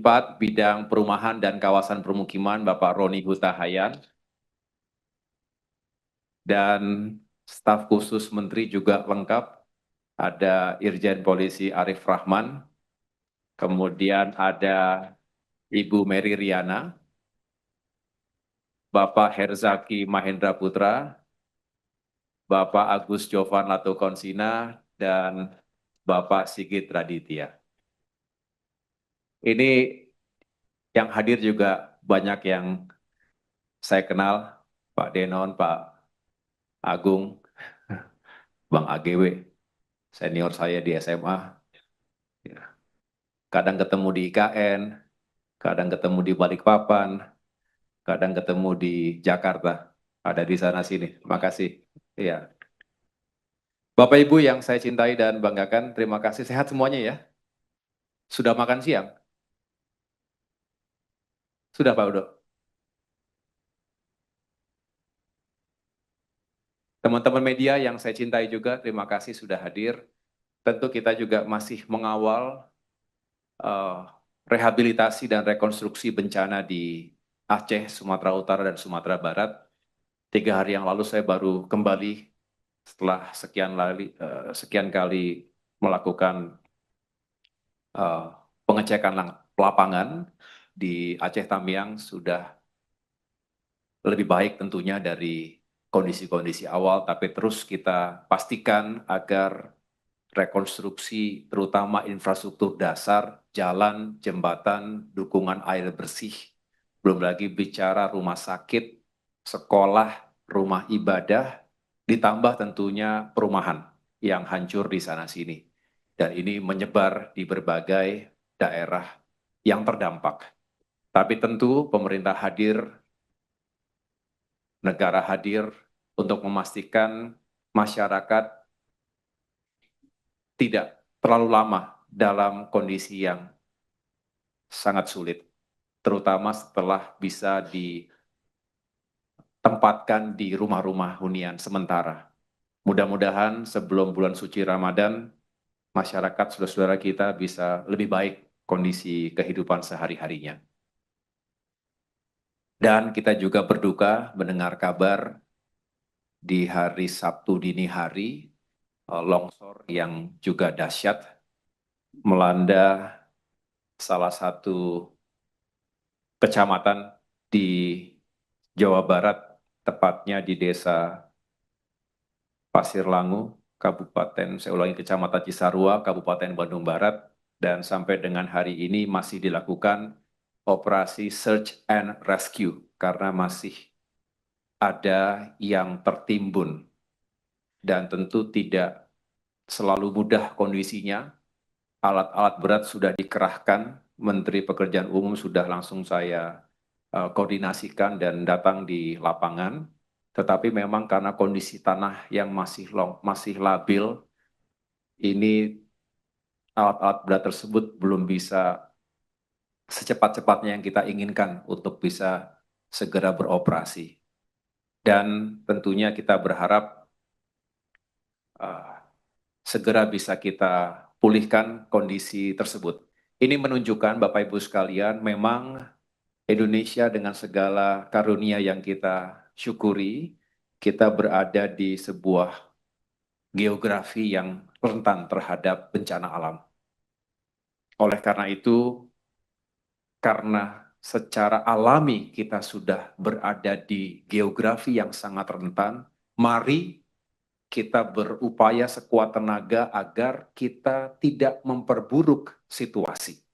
4, Bidang Perumahan dan Kawasan Permukiman, Bapak Roni Hutahayan. Dan staf khusus Menteri juga lengkap, ada Irjen Polisi Arief Rahman, kemudian ada Ibu Mary Riana, Bapak Herzaki Mahendra Putra, Bapak Agus Jovan Latukonsina, dan Bapak Sigit Raditya. Ini yang hadir juga banyak yang saya kenal, Pak Denon, Pak Agung, Bang AGW, senior saya di SMA. Kadang ketemu di IKN, kadang ketemu di Balikpapan, kadang ketemu di Jakarta. Ada di sana sini. Terima kasih. Iya. Bapak Ibu yang saya cintai dan banggakan, terima kasih. Sehat semuanya ya? Sudah makan siang? Sudah Pak Udo? Teman-teman media yang saya cintai juga, terima kasih sudah hadir. Tentu kita juga masih mengawal rehabilitasi dan rekonstruksi bencana di Aceh, Sumatera Utara, dan Sumatera Barat. 3 hari yang lalu saya baru kembali setelah sekian kali melakukan pengecekan lapangan di Aceh Tamiang. Sudah lebih baik tentunya dari kondisi-kondisi awal, tapi terus kita pastikan agar rekonstruksi terutama infrastruktur dasar, jalan, jembatan, dukungan air bersih, belum lagi bicara rumah sakit, sekolah, rumah ibadah, ditambah tentunya perumahan yang hancur di sana-sini. Dan ini menyebar di berbagai daerah yang terdampak. Tapi tentu pemerintah hadir, negara hadir untuk memastikan masyarakat tidak terlalu lama dalam kondisi yang sangat sulit, terutama setelah bisa ditempatkan di rumah-rumah hunian sementara. Mudah-mudahan sebelum bulan suci Ramadan, masyarakat saudara-saudara kita bisa lebih baik kondisi kehidupan sehari-harinya. Dan kita juga berduka mendengar kabar di hari Sabtu dini hari, longsor yang juga dahsyat melanda salah satu kecamatan di Jawa Barat, tepatnya di Desa Pasir Langu, Kabupaten, saya ulangi, Kecamatan Cisarua, Kabupaten Bandung Barat, dan sampai dengan hari ini masih dilakukan operasi search and rescue karena masih ada yang tertimbun dan tentu tidak selalu mudah kondisinya. Alat-alat berat sudah dikerahkan, Menteri Pekerjaan Umum sudah langsung saya koordinasikan dan datang di lapangan, tetapi memang karena kondisi tanah yang masih labil, ini alat-alat berat tersebut belum bisa secepat-cepatnya yang kita inginkan untuk bisa segera beroperasi. Dan tentunya kita berharap segera bisa kita pulihkan kondisi tersebut. Ini menunjukkan Bapak Ibu sekalian, memang Indonesia dengan segala karunia yang kita syukuri, kita berada di sebuah geografi yang rentan terhadap bencana alam. Oleh karena itu, karena secara alami kita sudah berada di geografi yang sangat rentan, mari kita berupaya sekuat tenaga agar kita tidak memperburuk situasi.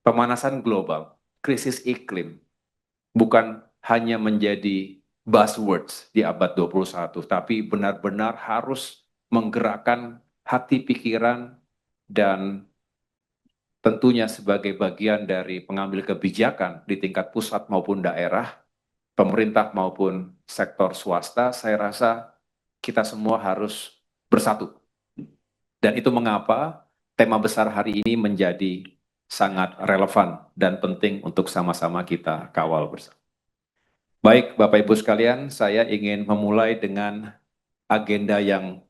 Pemanasan global, krisis iklim, bukan hanya menjadi buzzwords di abad 21, tapi benar-benar harus menggerakkan hati pikiran dan tentunya sebagai bagian dari pengambil kebijakan di tingkat pusat maupun daerah, pemerintah maupun sektor swasta, saya rasa kita semua harus bersatu. Dan itu mengapa tema besar hari ini menjadi sangat relevan dan penting untuk sama-sama kita kawal bersama. Baik, Bapak Ibu sekalian, saya ingin memulai dengan agenda yang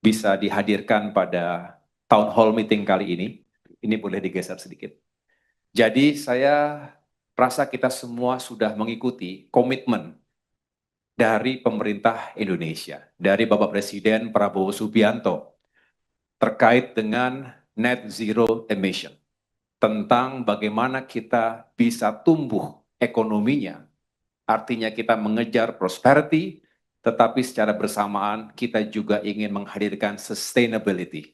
bisa dihadirkan pada town hall meeting kali ini. Ini boleh digeser sedikit. Jadi saya rasa kita semua sudah mengikuti komitmen dari pemerintah Indonesia, dari Bapak Presiden Prabowo Subianto terkait dengan net zero emission, tentang bagaimana kita bisa tumbuh ekonominya, artinya kita mengejar prosperity, tetapi secara bersamaan kita juga ingin menghadirkan sustainability,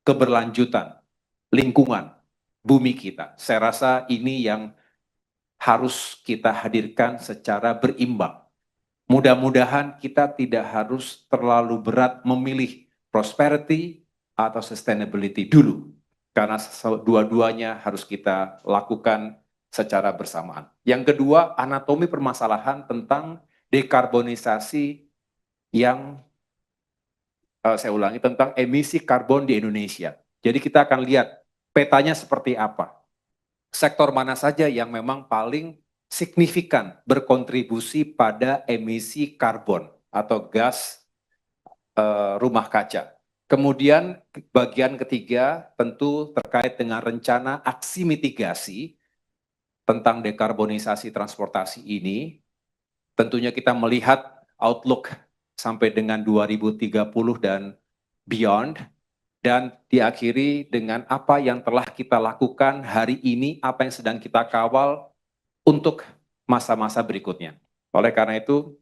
keberlanjutan, lingkungan, bumi kita. Saya rasa ini yang harus kita hadirkan secara berimbang. Mudah-mudahan kita tidak harus terlalu berat memilih prosperity atau sustainability dulu, karena dua-duanya harus kita lakukan secara bersamaan. Yang kedua, anatomi permasalahan tentang dekarbonisasi yang saya ulangi, tentang emisi karbon di Indonesia. Jadi kita akan lihat petanya seperti apa. Sektor mana saja yang memang paling signifikan berkontribusi pada emisi karbon atau gas rumah kaca. Kemudian bagian ketiga tentu terkait dengan rencana aksi mitigasi tentang dekarbonisasi transportasi ini. Tentunya kita melihat outlook sampai dengan 2030 dan beyond, dan diakhiri dengan apa yang telah kita lakukan hari ini, apa yang sedang kita kawal untuk masa-masa berikutnya. Oleh karena itu,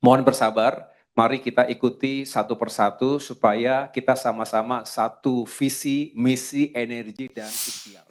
mohon bersabar, mari kita ikuti satu persatu supaya kita sama-sama satu visi, misi, energi, dan ikhtiar.